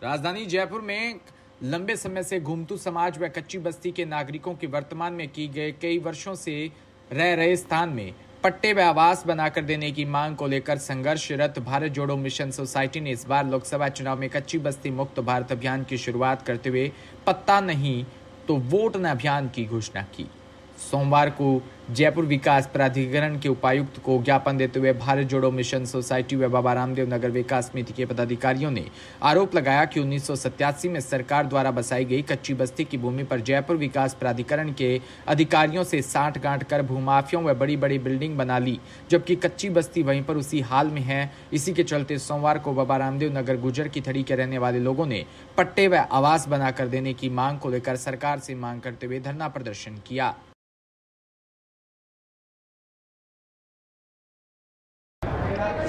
राजधानी जयपुर में लंबे समय से घुमतू समाज व कच्ची बस्ती के नागरिकों की वर्तमान में की गए कई वर्षों से रह रहे स्थान में पट्टे व आवास बनाकर देने की मांग को लेकर संघर्षरत भारत जोड़ो मिशन सोसाइटी ने इस बार लोकसभा चुनाव में कच्ची बस्ती मुक्त भारत अभियान की शुरुआत करते हुए पत्ता नहीं तो वोट न अभियान की घोषणा की। सोमवार को जयपुर विकास प्राधिकरण के उपायुक्त को ज्ञापन देते हुए भारत जोड़ो मिशन सोसाइटी व बाबा रामदेव नगर विकास समिति के पदाधिकारियों ने आरोप लगाया कि 1987 में सरकार द्वारा बसाई गई कच्ची बस्ती की भूमि पर जयपुर विकास प्राधिकरण के अधिकारियों से साठ गांठ कर भूमाफियों व बड़ी बड़ी बिल्डिंग बना ली, जबकि कच्ची बस्ती वहीं पर उसी हाल में है। इसी के चलते सोमवार को बाबा रामदेव नगर गुजर की थड़ी के रहने वाले लोगों ने पट्टे व आवास बनाकर देने की मांग को लेकर सरकार से मांग करते हुए धरना प्रदर्शन किया।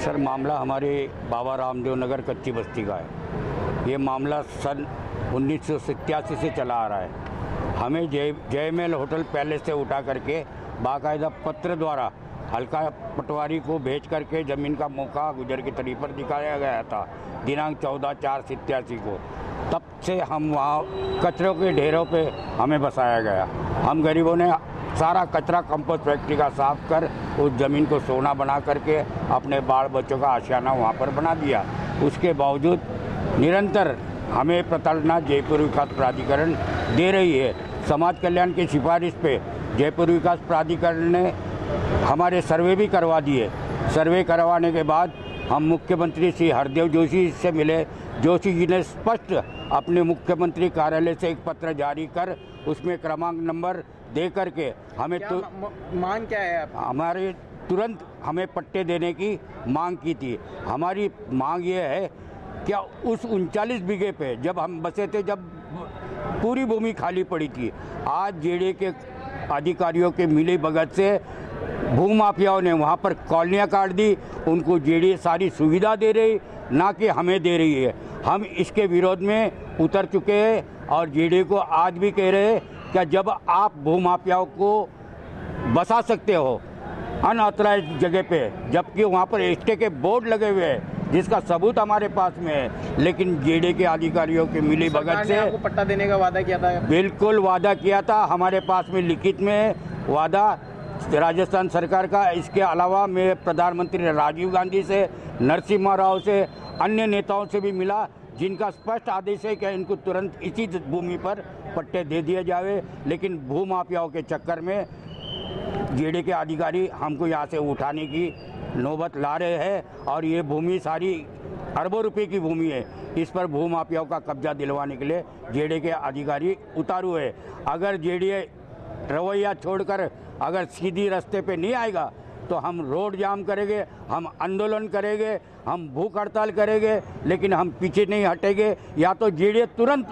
सर, मामला हमारे बाबा रामदेव नगर कच्ची बस्ती का है। ये मामला सन 1987 से चला आ रहा है। हमें जयमहल होटल पहले से उठा करके बाकायदा पत्र द्वारा हल्का पटवारी को भेज करके ज़मीन का मौका गुजर की तरी पर दिखाया गया था दिनांक 14/4/87 को। तब से हम वहाँ कचरों के ढेरों पे हमें बसाया गया। हम गरीबों ने सारा कचरा कंपोस्ट फैक्ट्री का साफ कर उस ज़मीन को सोना बना करके अपने बाल बच्चों का आशियाना वहाँ पर बना दिया। उसके बावजूद निरंतर हमें प्रताड़ना जयपुर विकास प्राधिकरण दे रही है। समाज कल्याण की सिफारिश पे जयपुर विकास प्राधिकरण ने हमारे सर्वे भी करवा दिए। सर्वे करवाने के बाद हम मुख्यमंत्री श्री हरदेव जोशी से मिले। जोशी जी ने स्पष्ट अपने मुख्यमंत्री कार्यालय से एक पत्र जारी कर उसमें क्रमांक नंबर दे करके हमें मांग क्या है आप? हमारे तुरंत हमें पट्टे देने की मांग की थी। हमारी मांग ये है क्या उस 39 बीघे पे जब हम बसे थे, जब पूरी भूमि खाली पड़ी थी, आज जेडीए के अधिकारियों के मिली भगत से भूमाफियाओं ने वहाँ पर कॉलोनियाँ काट दी। उनको जेडीए सारी सुविधा दे रही, ना कि हमें दे रही है। हम इसके विरोध में उतर चुके हैं और जेडीए को आज भी कह रहे हैं कि जब आप भूमाफियाओं को बसा सकते हो अनऑथराइज्ड जगह पे, जबकि वहाँ पर एसटी के बोर्ड लगे हुए हैं जिसका सबूत हमारे पास में है, लेकिन जेडीए के अधिकारियों के मिली भगत से आपको पट्टा देने का वादा किया था। बिल्कुल वादा किया था। हमारे पास में लिखित में वादा राजस्थान सरकार का। इसके अलावा मैं प्रधानमंत्री राजीव गांधी से, नरसिम्हा राव से, अन्य नेताओं से भी मिला, जिनका स्पष्ट आदेश है कि इनको तुरंत इसी भूमि पर पट्टे दे दिए जावे। लेकिन भूमाफियाओं के चक्कर में जेडीए के अधिकारी हमको यहाँ से उठाने की नौबत ला रहे हैं और ये भूमि सारी अरबों रुपए की भूमि है। इस पर भूमाफियाओं का कब्जा दिलवाने के लिए जेडीए के अधिकारी उतारू है। अगर जेडीए रवैया छोड़कर अगर सीधी रास्ते पे नहीं आएगा तो हम रोड जाम करेंगे, हम आंदोलन करेंगे, हम भूख हड़ताल करेंगे, लेकिन हम पीछे नहीं हटेंगे। या तो जेडीए तुरंत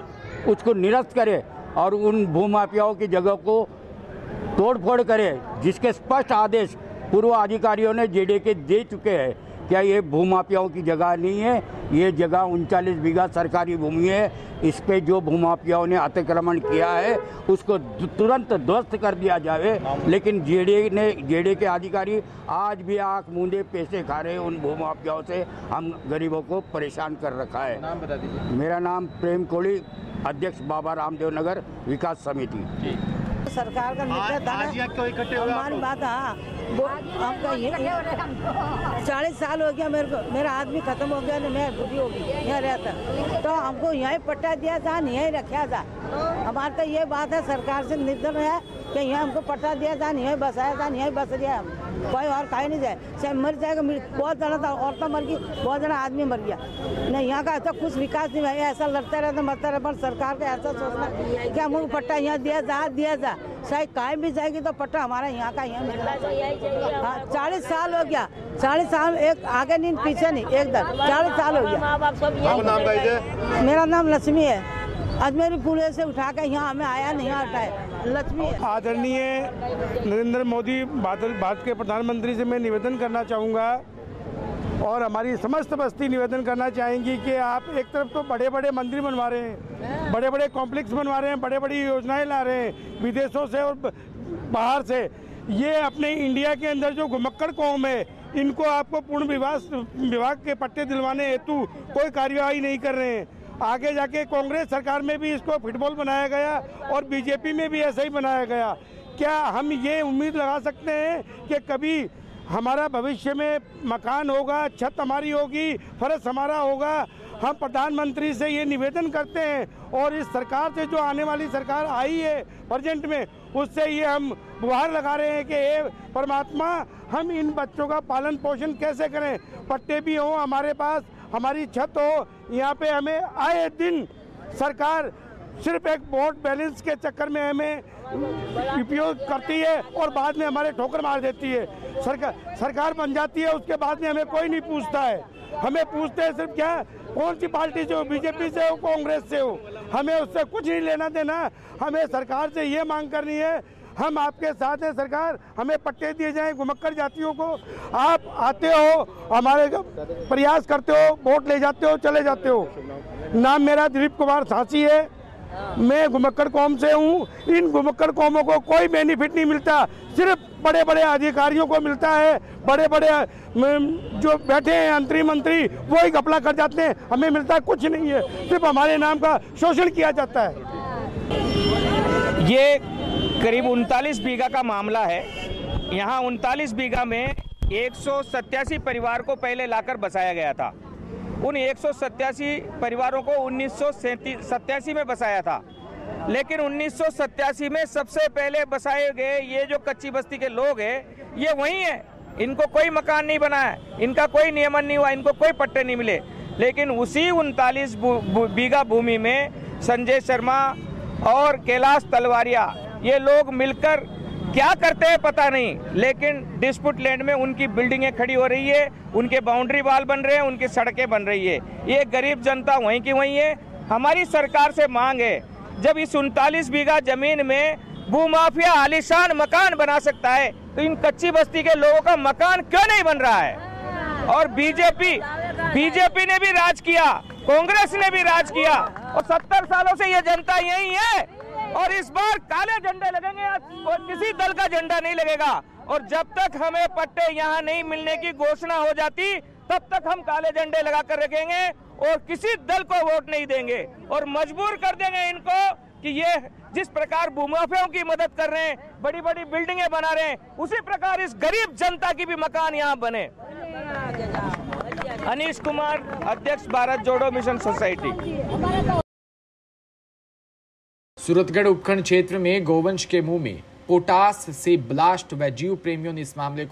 उसको निरस्त करे और उन भूमाफियाओं की जगह को तोड़फोड़ करे, जिसके स्पष्ट आदेश पूर्व अधिकारियों ने जेडीए के दे चुके हैं। क्या ये भूमाफियाओं की जगह नहीं है? ये जगह 39 बीघा सरकारी भूमि है। इस पे जो भूमाफियाओं ने अतिक्रमण किया है उसको तुरंत ध्वस्त कर दिया जाए। लेकिन जेडीए के अधिकारी आज भी आंख मूंदे पैसे खा रहे हैं उन भूमाफियाओं से। हम गरीबों को परेशान कर रखा है। नाम बता दीजिए। मेरा नाम प्रेम कोहली, अध्यक्ष बाबा रामदेव नगर विकास समिति। सरकार का निर्णय था ना, हमारी बात। हाँ, वो हमका ये 40 साल हो गया मेरे को, मेरा आदमी खत्म हो गया, मैं बुढ़ी हो गई, यहाँ रहता तो हमको यहीं पट्टा दिया था, यहीं रखा था। हमारे तो ये बात है, सरकार से निवेदन है कि यहाँ हमको पट्टा दिया था, यहीं बसाया था, यहीं बस गया हम, कोई और खाई नहीं जाए। चाहे मर जाएगा, बहुत जना था, औरतें मर गई, बहुत जना आदमी मर गया। नहीं, यहाँ का ऐसा कुछ विकास नहीं है। ऐसा लड़ता रहता, मरता रहता। पर सरकार का ऐसा सोचना कि हमको पट्टा यहाँ दिया जा, चाहे कायम भी जाएगी तो पट्टा हमारा यहाँ का यहाँ मिलना चाहिए। हाँ, 40 साल हो गया, 40 साल, एक आगे नहीं पीछे नहीं, एकदम 40 साल हो गया। मेरा नाम लक्ष्मी है। अजमेरी पुणे से उठा कर यहाँ हमें आया नहीं हटाए। लक्ष्मी आदरणीय नरेंद्र मोदी भारत के प्रधानमंत्री से मैं निवेदन करना चाहूँगा और हमारी समस्त बस्ती निवेदन करना चाहेंगी कि आप एक तरफ तो बड़े बड़े मंदिर बनवा रहे हैं, बड़े बड़े कॉम्प्लेक्स बनवा रहे हैं, बड़े बड़ी योजनाएं ला रहे हैं विदेशों से और बाहर से। ये अपने इंडिया के अंदर जो घुमक्कड़ कौम है, इनको आपको पूर्ण विभाग के पट्टे दिलवाने हेतु कोई कार्यवाही नहीं कर रहे हैं। आगे जाके कांग्रेस सरकार में भी इसको फुटबॉल बनाया गया और बीजेपी में भी ऐसा ही बनाया गया। क्या हम ये उम्मीद लगा सकते हैं कि कभी हमारा भविष्य में मकान होगा, छत हमारी होगी, फर्श हमारा होगा? हम प्रधानमंत्री से ये निवेदन करते हैं और इस सरकार से, जो आने वाली सरकार आई है प्रेजेंट में, उससे ये हम गुहार लगा रहे हैं कि हे परमात्मा, हम इन बच्चों का पालन पोषण कैसे करें? पट्टे भी हो हमारे पास, हमारी छत हो। यहाँ पे हमें आए दिन सरकार सिर्फ एक वोट बैलेंस के चक्कर में हमें उपयोग करती है और बाद में हमारे ठोकर मार देती है। सरकार बन जाती है, उसके बाद में हमें कोई नहीं पूछता है। हमें पूछते हैं सिर्फ क्या, कौन सी पार्टी से हो, बीजेपी से हो, कांग्रेस से हो, हमें उससे कुछ नहीं लेना देना। हमें सरकार से ये मांग करनी है, हम आपके साथ हैं सरकार, हमें पट्टे दिए जाएं घुमक्कड़ जातियों को। आप आते हो, हमारे प्रयास करते हो, वोट ले जाते हो, चले जाते हो। नाम मेरा दिलीप कुमार सांसी है, मैं घुमक्कड़ कौम से हूँ। इन घुमक्कड़ कौमों को कोई बेनिफिट नहीं मिलता, सिर्फ बड़े बड़े अधिकारियों को मिलता है। बड़े बड़े जो बैठे हैं मंत्री मंत्री, वो ही घपला कर जाते हैं, हमें मिलता कुछ नहीं है, सिर्फ हमारे नाम का शोषण किया जाता है। ये करीब 39 बीघा का मामला है। यहाँ 39 बीघा में 187 परिवार को पहले लाकर बसाया गया था। उन 187 परिवारों को 1987 में बसाया था, लेकिन 1987 में सबसे पहले बसाए गए ये जो कच्ची बस्ती के लोग हैं, ये वही है। इनको कोई मकान नहीं बना है, इनका कोई नियमन नहीं हुआ, इनको कोई पट्टे नहीं मिले। लेकिन उसी 39 बीघा भूमि में संजय शर्मा और कैलाश तलवारिया, ये लोग मिलकर क्या करते हैं पता नहीं, लेकिन डिस्प्यूट लैंड में उनकी बिल्डिंगें खड़ी हो रही है, उनके बाउंड्री वाल बन रहे हैं, उनकी सड़कें बन रही है। ये गरीब जनता वहीं की वहीं है। हमारी सरकार से मांग है, जब इस 39 बीघा जमीन में भूमाफिया आलीशान मकान बना सकता है, तो इन कच्ची बस्ती के लोगों का मकान क्यों नहीं बन रहा है? और बीजेपी ने भी राज किया, कांग्रेस ने भी राज किया, और 70 सालों से ये जनता यही है। और इस बार काले झंडे लगेंगे और किसी दल का झंडा नहीं लगेगा। और जब तक हमें पट्टे यहाँ नहीं मिलने की घोषणा हो जाती, तब तक हम काले झंडे लगा कर रखेंगे और किसी दल को वोट नहीं देंगे और मजबूर कर देंगे इनको कि ये जिस प्रकार भूमाफियाओं की मदद कर रहे हैं, बड़ी बड़ी बिल्डिंगें बना रहे हैं, उसी प्रकार इस गरीब जनता की भी मकान यहाँ बने। अनीश कुमार, अध्यक्ष भारत जोड़ो मिशन सोसाइटी। सूरतगढ़ उपखंड क्षेत्र में गोवंश के मुंह में पोटास से ब्लास्ट व जीव प्रेमियों ने इस मामले को